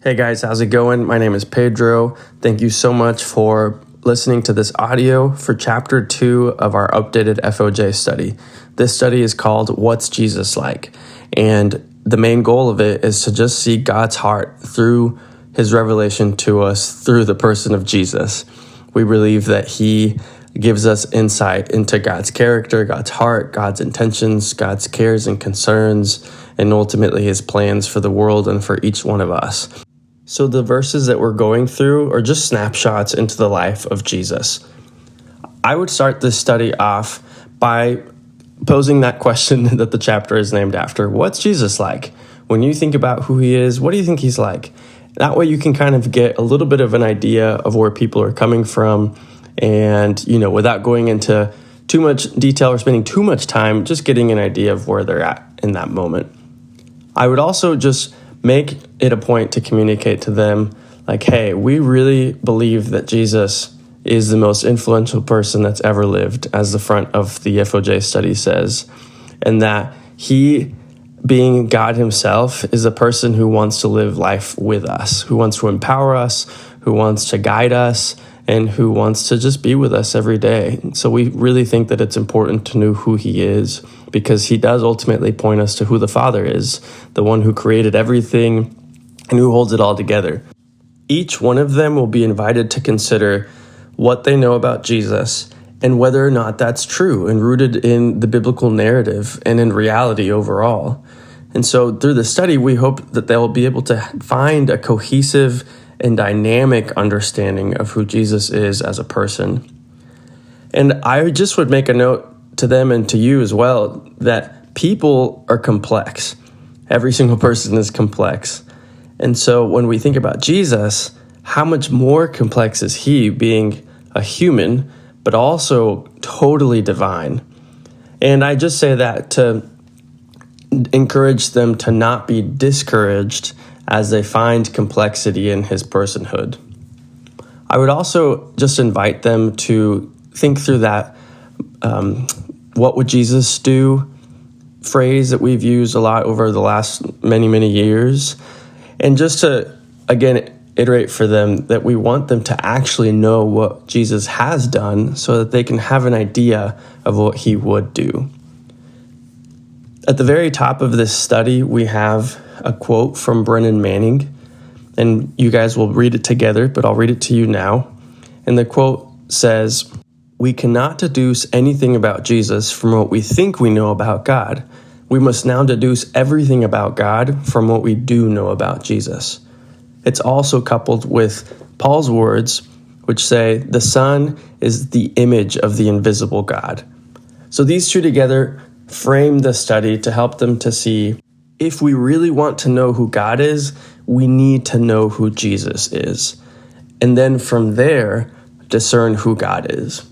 Hey guys, how's it going? My name is Pedro. Thank you so much for listening to this audio for Chapter 2 of our updated FOJ study. This study is called What's Jesus Like? And the main goal of it is to just see God's heart through his revelation to us through the person of Jesus. We believe that he gives us insight into God's character, God's heart, God's intentions, God's cares and concerns, and ultimately his plans for the world and for each one of us. So the verses that we're going through are just snapshots into the life of Jesus. I would start this study off by posing that question that the chapter is named after. What's Jesus like? When you think about who he is, what do you think he's like? That way you can kind of get a little bit of an idea of where people are coming from and, without going into too much detail or spending too much time, just getting an idea of where they're at in that moment. I would also just make it a point to communicate to them, like, hey, we really believe that Jesus is the most influential person that's ever lived, as the front of the FOJ study says, and that he, being God himself, is a person who wants to live life with us, who wants to empower us, who wants to guide us, and who wants to just be with us every day. So we really think that it's important to know who he is, because he does ultimately point us to who the Father is, the one who created everything and who holds it all together. Each one of them will be invited to consider what they know about Jesus and whether or not that's true and rooted in the biblical narrative and in reality overall. And so through the study, we hope that they'll be able to find a cohesive and dynamic understanding of who Jesus is as a person. And I just would make a note to them and to you as well that people are complex. Every single person is complex. And so when we think about Jesus, how much more complex is he, being a human, but also totally divine? And I just say that to encourage them to not be discouraged as they find complexity in his personhood. I would also just invite them to think through that what would Jesus do phrase that we've used a lot over the last many years. And just to, again, iterate for them that we want them to actually know what Jesus has done so that they can have an idea of what he would do. At the very top of this study, we have a quote from Brennan Manning, and you guys will read it together, but I'll read it to you now. And the quote says, "We cannot deduce anything about Jesus from what we think we know about God. We must now deduce everything about God from what we do know about Jesus." It's also coupled with Paul's words, which say, "The Son is the image of the invisible God." So these two together frame the study to help them to see, if we really want to know who God is, we need to know who Jesus is. And then from there, discern who God is.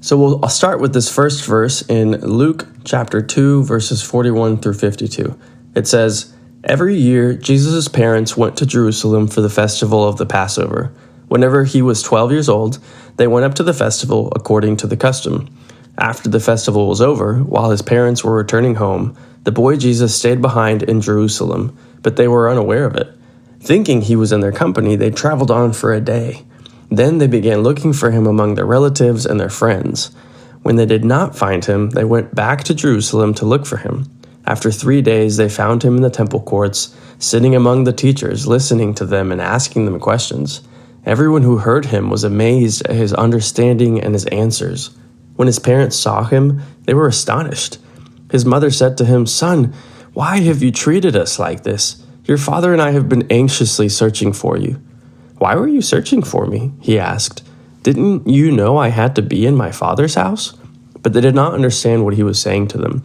So I'll start with this first verse in Luke chapter 2, verses 41 through 52. It says, "Every year, Jesus' parents went to Jerusalem for the festival of the Passover. Whenever he was 12 years old, they went up to the festival according to the custom. After the festival was over, while his parents were returning home, the boy Jesus stayed behind in Jerusalem, but they were unaware of it. Thinking he was in their company, they traveled on for a day. Then they began looking for him among their relatives and their friends. When they did not find him, they went back to Jerusalem to look for him. After 3 days, they found him in the temple courts, sitting among the teachers, listening to them and asking them questions. Everyone who heard him was amazed at his understanding and his answers. When his parents saw him, they were astonished. His mother said to him, 'Son, why have you treated us like this? Your father and I have been anxiously searching for you.' 'Why were you searching for me?' he asked. 'Didn't you know I had to be in my father's house?' But they did not understand what he was saying to them.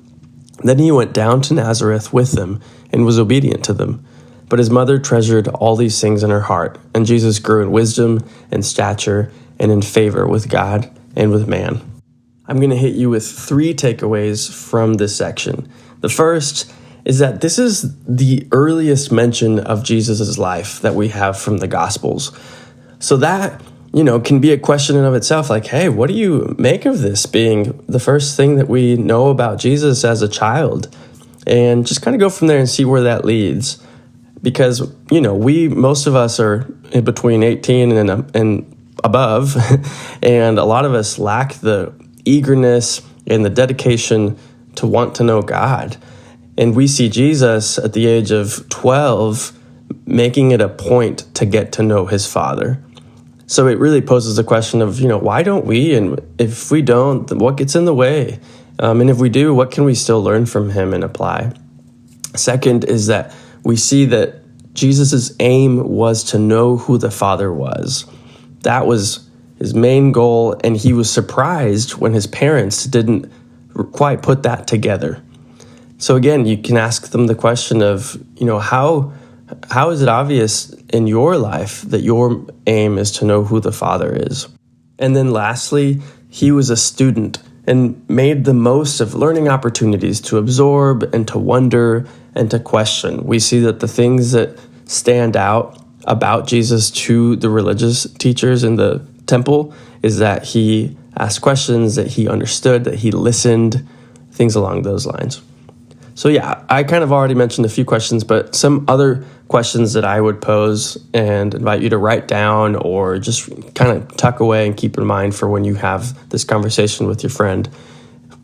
Then he went down to Nazareth with them and was obedient to them. But his mother treasured all these things in her heart, and Jesus grew in wisdom and stature and in favor with God and with man." I'm going to hit you with 3 takeaways from this section. The first is that this is the earliest mention of Jesus' life that we have from the Gospels. So that, can be a question in of itself, like, hey, what do you make of this being the first thing that we know about Jesus as a child? And just kind of go from there and see where that leads. because, most of us are in between 18 and above, and a lot of us lack the eagerness and the dedication to want to know God. And we see Jesus at the age of 12 making it a point to get to know his Father. So it really poses the question of, why don't we? And if we don't, then what gets in the way? And if we do, what can we still learn from him and apply? Second is that we see that Jesus' aim was to know who the Father was. That was his main goal, and he was surprised when his parents didn't quite put that together. So again, you can ask them the question of, how is it obvious in your life that your aim is to know who the Father is? And then lastly, he was a student and made the most of learning opportunities to absorb and to wonder and to question. We see that the things that stand out about Jesus to the religious teachers in the temple is that he asked questions, that he understood, that he listened, things along those lines. So yeah, I kind of already mentioned a few questions, but some other questions that I would pose and invite you to write down or just kind of tuck away and keep in mind for when you have this conversation with your friend.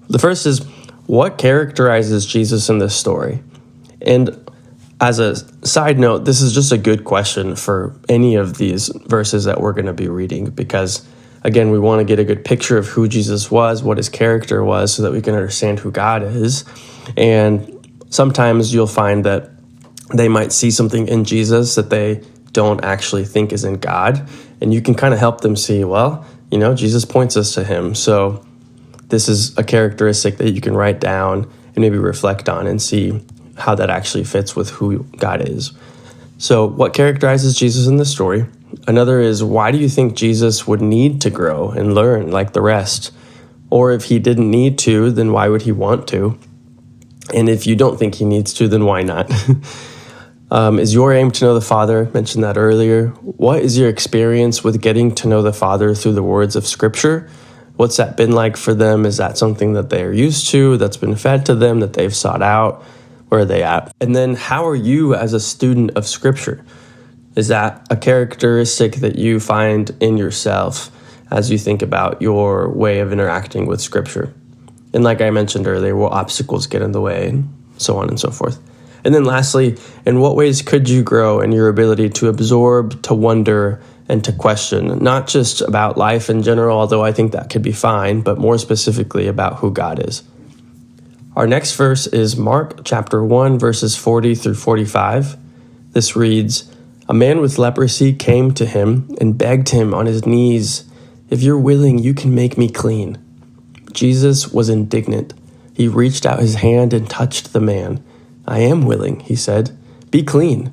The first is, what characterizes Jesus in this story? And as a side note, this is just a good question for any of these verses that we're going to be reading because, again, we want to get a good picture of who Jesus was, what his character was, so that we can understand who God is. And sometimes you'll find that they might see something in Jesus that they don't actually think is in God. And you can kind of help them see, Jesus points us to him. So this is a characteristic that you can write down and maybe reflect on and see how that actually fits with who God is. So what characterizes Jesus in this story? Another is, why do you think Jesus would need to grow and learn like the rest? Or if he didn't need to, then why would he want to? And if you don't think he needs to, then why not? Is your aim to know the Father? I mentioned that earlier. What is your experience with getting to know the Father through the words of Scripture? What's that been like for them? Is that something that they are used to, that's been fed to them, that they've sought out? Where are they at? And then how are you as a student of Scripture? Is that a characteristic that you find in yourself as you think about your way of interacting with Scripture? And like I mentioned earlier, what obstacles get in the way and so on and so forth. And then lastly, in what ways could you grow in your ability to absorb, to wonder, and to question, not just about life in general, although I think that could be fine, but more specifically about who God is. Our next verse is Mark chapter 1, verses 40 through 45. This reads, "A man with leprosy came to him and begged him on his knees, 'If you're willing, you can make me clean.' Jesus was indignant. He reached out his hand and touched the man. 'I am willing,' he said. 'Be clean.'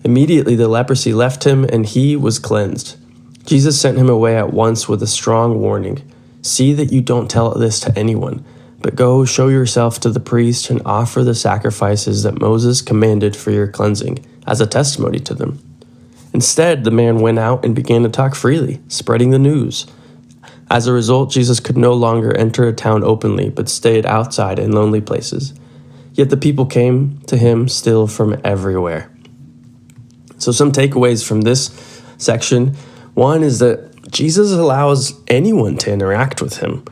Immediately the leprosy left him and he was cleansed. Jesus sent him away at once with a strong warning. 'See that you don't tell this to anyone, but go show yourself to the priest and offer the sacrifices that Moses commanded for your cleansing as a testimony to them.' Instead, the man went out and began to talk freely, spreading the news. As a result, Jesus could no longer enter a town openly, but stayed outside in lonely places. Yet the people came to him still from everywhere." So some takeaways from this section. One is that Jesus allows anyone to interact with him.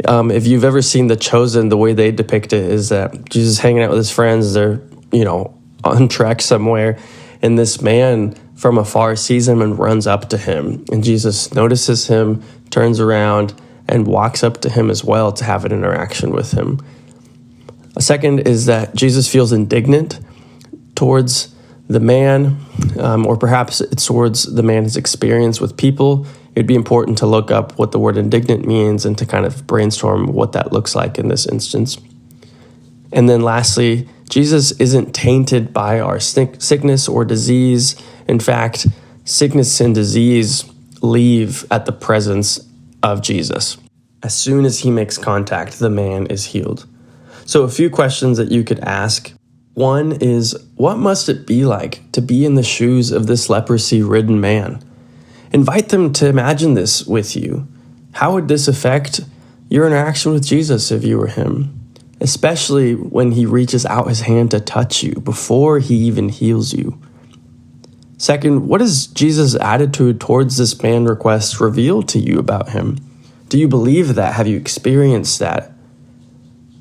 If you've ever seen The Chosen, the way they depict it is that Jesus is hanging out with his friends. They're, on trek somewhere, and this man from afar sees him and runs up to him. And Jesus notices him, turns around, and walks up to him as well to have an interaction with him. A second is that Jesus feels indignant towards the man, or perhaps it's towards the man's experience with people. It'd be important to look up what the word indignant means and to kind of brainstorm what that looks like in this instance. And then lastly, Jesus isn't tainted by our sickness or disease. In fact, sickness and disease leave at the presence of Jesus. As soon as he makes contact, the man is healed. So a few questions that you could ask. One is, what must it be like to be in the shoes of this leprosy-ridden man? Invite them to imagine this with you. How would this affect your interaction with Jesus if you were him? Especially when he reaches out his hand to touch you before he even heals you. Second, what does Jesus' attitude towards this man request reveal to you about him? Do you believe that? Have you experienced that?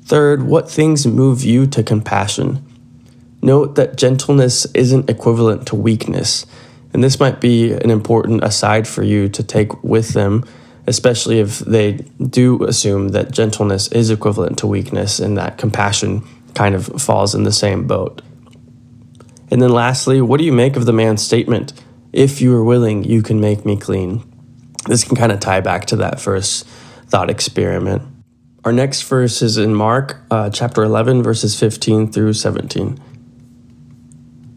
Third, what things move you to compassion? Note that gentleness isn't equivalent to weakness, and this might be an important aside for you to take with them, especially if they do assume that gentleness is equivalent to weakness and that compassion kind of falls in the same boat. And then lastly, what do you make of the man's statement, "If you are willing, you can make me clean"? This can kind of tie back to that first thought experiment. Our next verse is in Mark chapter 11, verses 15 through 17.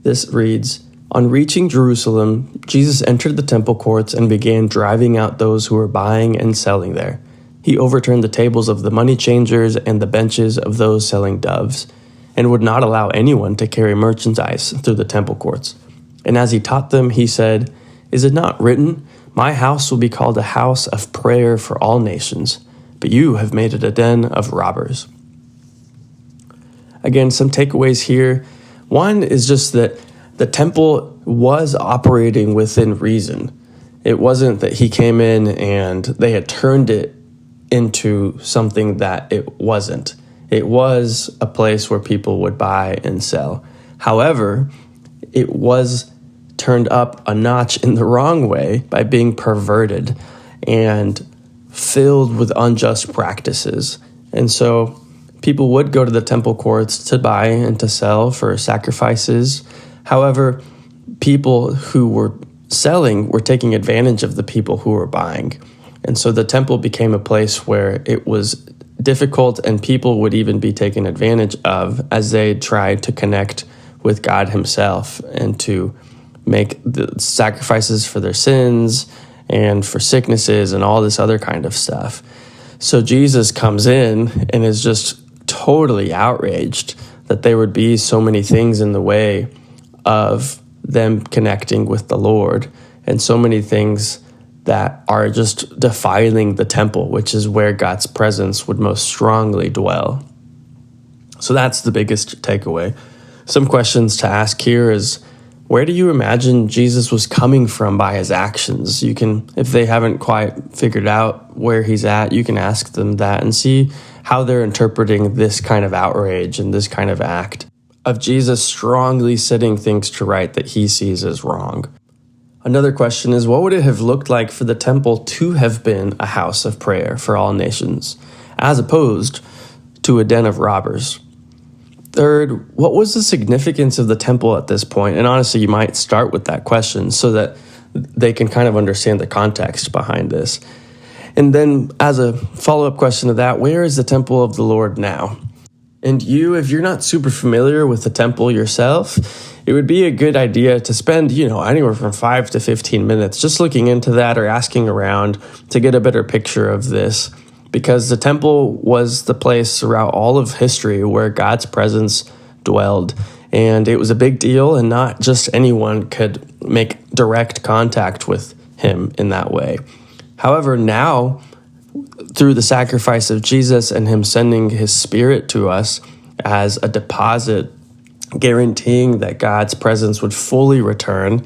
This reads, "On reaching Jerusalem, Jesus entered the temple courts and began driving out those who were buying and selling there. He overturned the tables of the money changers and the benches of those selling doves, and would not allow anyone to carry merchandise through the temple courts. And as he taught them, he said, 'Is it not written, my house will be called a house of prayer for all nations, but you have made it a den of robbers.'" Again, some takeaways here. One is just that the temple was operating within reason. It wasn't that he came in and they had turned it into something that it wasn't. It was a place where people would buy and sell. However, it was turned up a notch in the wrong way by being perverted and filled with unjust practices. And so people would go to the temple courts to buy and to sell for sacrifices. However, people who were selling were taking advantage of the people who were buying. And so the temple became a place where it was difficult and people would even be taken advantage of as they tried to connect with God himself and to make the sacrifices for their sins and for sicknesses and all this other kind of stuff. So Jesus comes in and is just totally outraged that there would be so many things in the way of them connecting with the Lord, and so many things that are just defiling the temple, which is where God's presence would most strongly dwell. So that's the biggest takeaway. Some questions to ask here is, where do you imagine Jesus was coming from by his actions? You can, if they haven't quite figured out where he's at, you can ask them that and see how they're interpreting this kind of outrage and this kind of act of Jesus strongly setting things to right that he sees as wrong. Another question is, what would it have looked like for the temple to have been a house of prayer for all nations, as opposed to a den of robbers? Third, what was the significance of the temple at this point? And honestly, you might start with that question so that they can kind of understand the context behind this. And then as a follow-up question to that, where is the temple of the Lord now? And you, if you're not super familiar with the temple yourself, it would be a good idea to spend, anywhere from 5 to 15 minutes just looking into that or asking around to get a better picture of this. Because the temple was the place throughout all of history where God's presence dwelled. And it was a big deal, and not just anyone could make direct contact with him in that way. However, now, through the sacrifice of Jesus and him sending his Spirit to us as a deposit, guaranteeing that God's presence would fully return,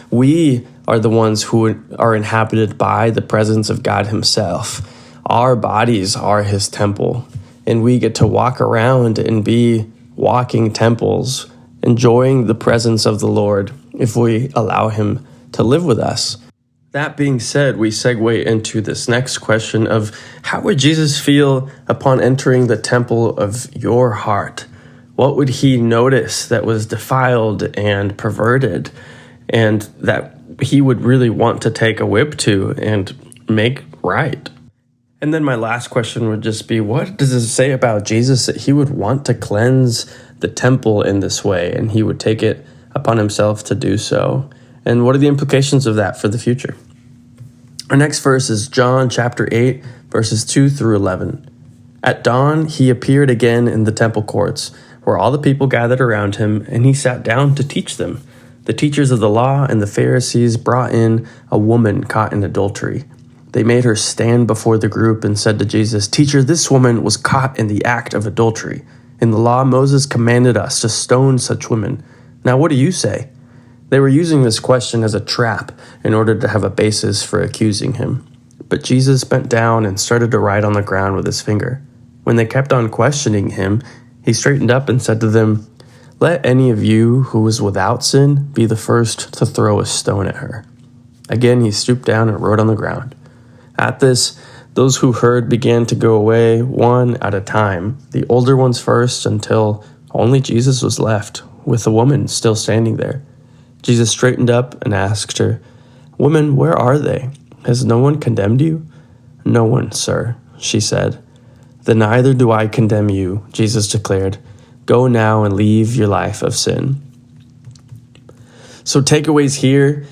we are the ones who are inhabited by the presence of God himself. Our bodies are his temple, and we get to walk around and be walking temples, enjoying the presence of the Lord if we allow him to live with us. That being said, we segue into this next question of how would Jesus feel upon entering the temple of your heart? What would he notice that was defiled and perverted and that he would really want to take a whip to and make right? And then my last question would just be, what does it say about Jesus that he would want to cleanse the temple in this way and he would take it upon himself to do so? And what are the implications of that for the future? Our next verse is John chapter 8, verses 2 through 11. At dawn, he appeared again in the temple courts, where all the people gathered around him, and he sat down to teach them. The teachers of the law and the Pharisees brought in a woman caught in adultery. They made her stand before the group and said to Jesus, "Teacher, this woman was caught in the act of adultery. In the law, Moses commanded us to stone such women. Now what do you say?" They were using this question as a trap in order to have a basis for accusing him. But Jesus bent down and started to write on the ground with his finger. When they kept on questioning him, he straightened up and said to them, "Let any of you who is without sin be the first to throw a stone at her." Again he stooped down and wrote on the ground. At this, those who heard began to go away one at a time, the older ones first, until only Jesus was left, with the woman still standing there. Jesus straightened up and asked her, "Woman, where are they? Has no one condemned you?" "No one, sir," she said. "Then neither do I condemn you," Jesus declared. "Go now and leave your life of sin." So takeaways here,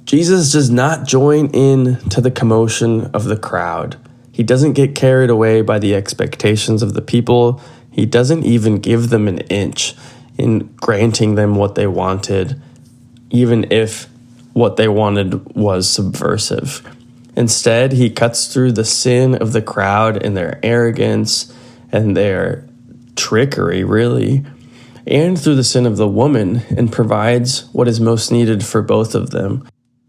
Jesus does not join in to the commotion of the crowd. He doesn't get carried away by the expectations of the people. He doesn't even give them an inch in granting them what they wanted, even if what they wanted was subversive. Instead, he cuts through the sin of the crowd and their arrogance and their trickery, really, and through the sin of the woman, and provides what is most needed for both of them.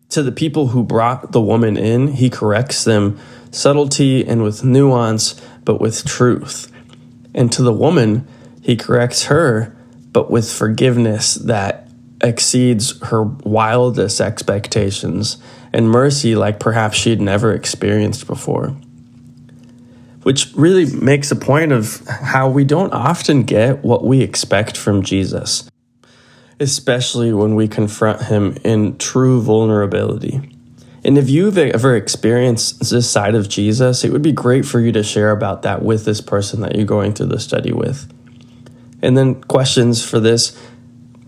To the people who brought the woman in, he corrects them subtlety and with nuance, but with truth. And to the woman, he corrects her, but with forgiveness that exceeds her wildest expectations, and mercy like perhaps she'd never experienced before. Which really makes a point of how we don't often get what we expect from Jesus, especially when we confront him in true vulnerability. And if you've ever experienced this side of Jesus, it would be great for you to share about that with this person that you're going through the study with. And then questions for this: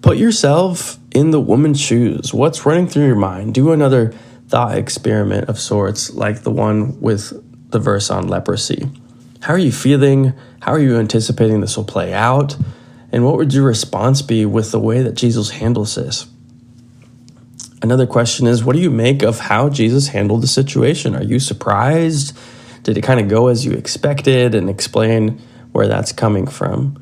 put yourself in the woman's shoes. What's running through your mind? Do another thought experiment of sorts, like the one with the verse on leprosy. How are you feeling? How are you anticipating this will play out? And what would your response be with the way that Jesus handles this? Another question is, what do you make of how Jesus handled the situation? Are you surprised? Did it kind of go as you expected? And explain where that's coming from.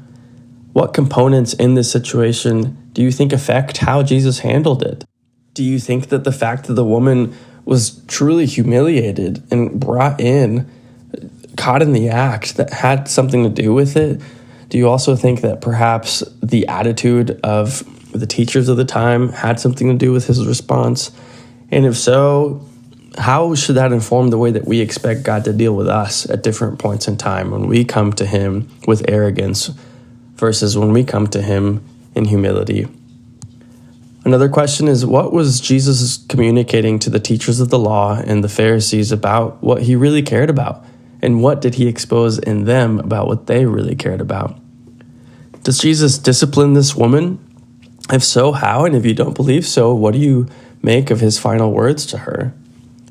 What components in this situation do you think affect how Jesus handled it? Do you think that the fact that the woman was truly humiliated and brought in, caught in the act, that had something to do with it? Do you also think that perhaps the attitude of the teachers of the time had something to do with his response? And if so, how should that inform the way that we expect God to deal with us at different points in time when we come to him with arrogance versus when we come to him in humility? Another question is, what was Jesus communicating to the teachers of the law and the Pharisees about what he really cared about? And what did he expose in them about what they really cared about? Does Jesus discipline this woman? If so, how? And if you don't believe so, what do you make of his final words to her?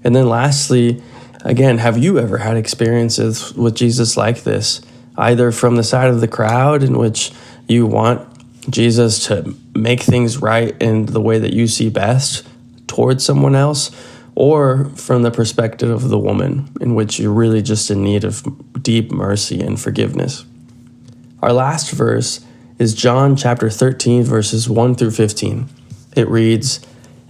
And then lastly, again, have you ever had experiences with Jesus like this, either from the side of the crowd in which you want Jesus to make things right in the way that you see best towards someone else, or from the perspective of the woman in which you're really just in need of deep mercy and forgiveness? Our last verse is John chapter 13, verses 1 through 15. It reads,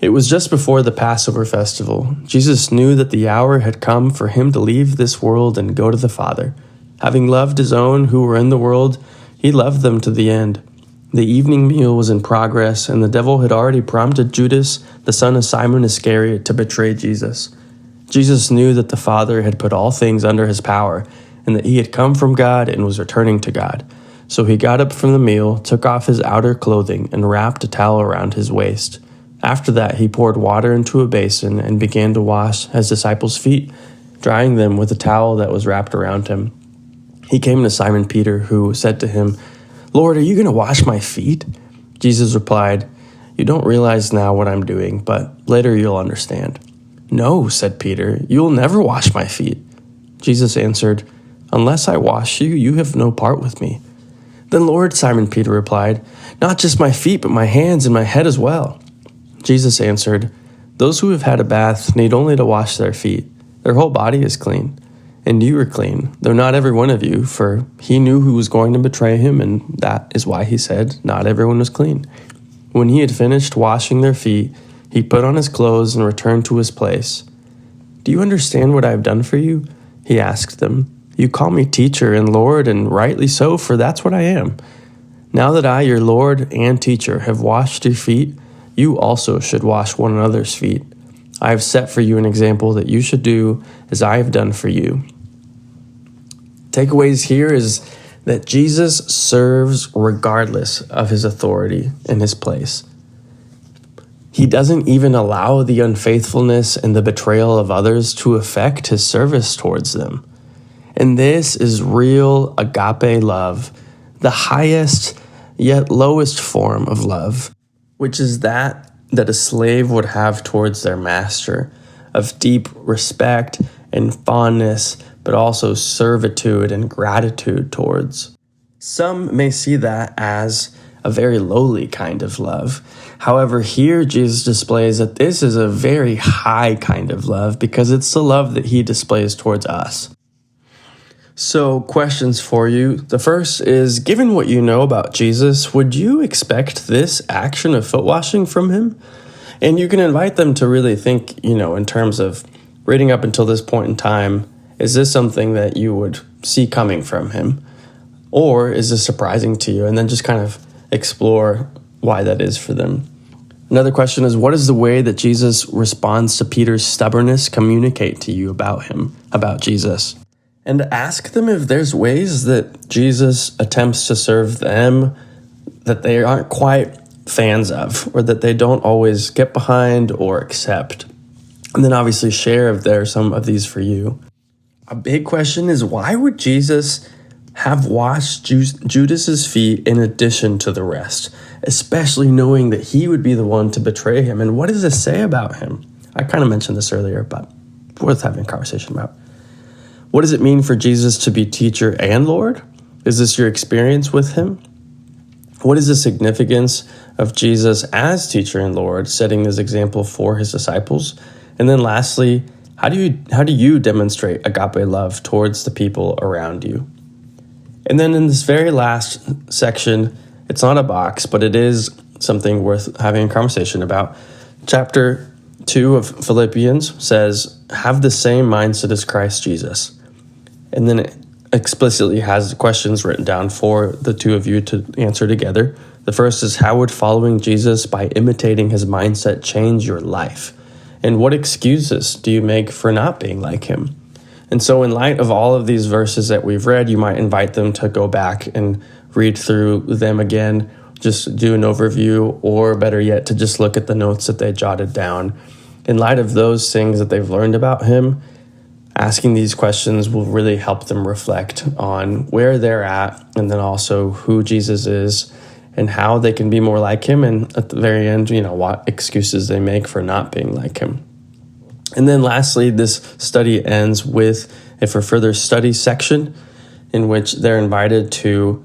"It was just before the Passover festival. Jesus knew that the hour had come for him to leave this world and go to the Father. Having loved his own who were in the world, he loved them to the end. The evening meal was in progress, and the devil had already prompted Judas, the son of Simon Iscariot, to betray Jesus. Jesus knew that the Father had put all things under his power, and that he had come from God and was returning to God. So he got up from the meal, took off his outer clothing, and wrapped a towel around his waist. After that, he poured water into a basin and began to wash his disciples' feet, drying them with a towel that was wrapped around him. He came to Simon Peter, who said to him, 'Lord, are you going to wash my feet?' Jesus replied, 'You don't realize now what I'm doing, but later you'll understand.' 'No,' said Peter, 'you'll never wash my feet.' Jesus answered, 'Unless I wash you, you have no part with me.' 'Then Lord,' Simon Peter replied, 'not just my feet, but my hands and my head as well.' Jesus answered, 'Those who have had a bath need only to wash their feet. Their whole body is clean. And you are clean, though not every one of you, for he knew who was going to betray him, and that is why he said, not everyone was clean. When he had finished washing their feet, he put on his clothes and returned to his place. "Do you understand what I have done for you?" he asked them. "You call me teacher and Lord, and rightly so, for that's what I am. Now that I, your Lord and teacher, have washed your feet, you also should wash one another's feet. I have set for you an example that you should do as I have done for you." Takeaways here is that Jesus serves regardless of his authority and his place. He doesn't even allow the unfaithfulness and the betrayal of others to affect his service towards them. And this is real agape love, the highest yet lowest form of love, which is that a slave would have towards their master, of deep respect and fondness, but also servitude and gratitude towards. Some may see that as a very lowly kind of love. However, here Jesus displays that this is a very high kind of love because it's the love that he displays towards us. So, questions for you. The first is, given what you know about Jesus, would you expect this action of foot washing from him? And you can invite them to really think, in terms of reading up until this point in time, is this something that you would see coming from him? Or is this surprising to you? And then just kind of explore why that is for them. Another question is, what is the way that Jesus responds to Peter's stubbornness communicate to you about him, about Jesus? And ask them if there's ways that Jesus attempts to serve them that they aren't quite fans of, or that they don't always get behind or accept. And then obviously share if there are some of these for you. A big question is, why would Jesus have washed Judas's feet in addition to the rest, especially knowing that he would be the one to betray him? And what does this say about him? I kind of mentioned this earlier, but worth having a conversation about. What does it mean for Jesus to be teacher and Lord? Is this your experience with him? What is the significance of Jesus as teacher and Lord, setting this example for his disciples? And then lastly, how do you demonstrate agape love towards the people around you? And then in this very last section, it's not a box, but it is something worth having a conversation about. Chapter 2 of Philippians says, have the same mindset as Christ Jesus. And then it explicitly has questions written down for the two of you to answer together. The first is, how would following Jesus by imitating his mindset change your life? And what excuses do you make for not being like him? And so in light of all of these verses that we've read, you might invite them to go back and read through them again, just do an overview, or better yet, to just look at the notes that they jotted down. In light of those things that they've learned about him, asking these questions will really help them reflect on where they're at, and then also who Jesus is and how they can be more like him. And at the very end, what excuses they make for not being like him. And then lastly, this study ends with a for further study section in which they're invited to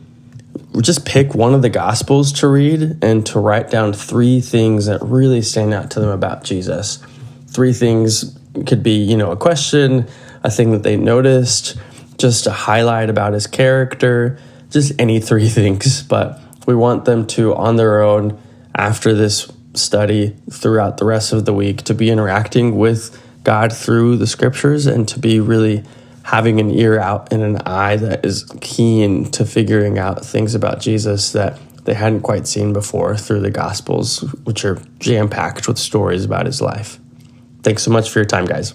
just pick one of the Gospels to read and to write down 3 things that really stand out to them about Jesus. 3 things could be, a question, a thing that they noticed, just a highlight about his character, just any 3 things. But we want them to, on their own, after this study, throughout the rest of the week, to be interacting with God through the scriptures and to be really having an ear out and an eye that is keen to figuring out things about Jesus that they hadn't quite seen before through the Gospels, which are jam-packed with stories about his life. Thanks so much for your time, guys.